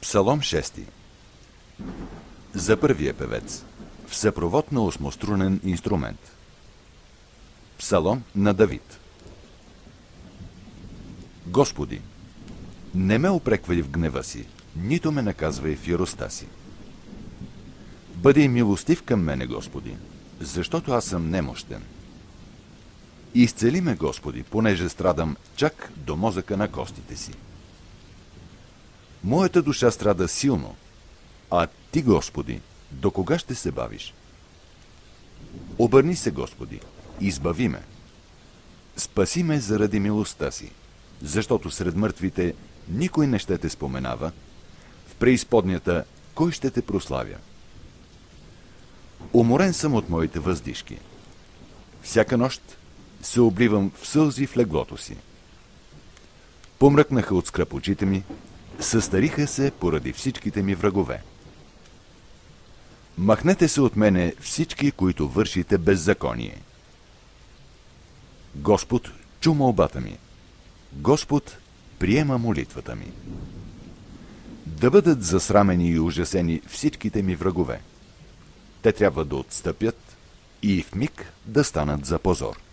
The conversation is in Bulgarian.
Псалом 6. За първия певец. В съпровод на осмострунен инструмент. Псалом на Давид. Господи, не ме упреквай в гнева си, нито ме наказвай в яростта си. Бъди милостив към мене, Господи, защото аз съм немощен. Изцели ме, Господи, понеже страдам чак до мозъка на костите си. Моята душа страда силно, а Ти, Господи, до кога ще се бавиш? Обърни се, Господи, избави ме. Спаси ме заради милостта си, защото сред мъртвите никой не ще те споменава, в преизподнята кой ще те прославя? Уморен съм от моите въздишки. Всяка нощ се обливам в сълзи в леглото си. Помръкнаха от скръп очите ми, състариха се поради всичките ми врагове. Махнете се от мене всички, които вършите беззаконие. Господ чу молбата ми. Господ приема молитвата ми. Да бъдат засрамени и ужасени всичките ми врагове. Те трябва да отстъпят и в миг да станат за позор.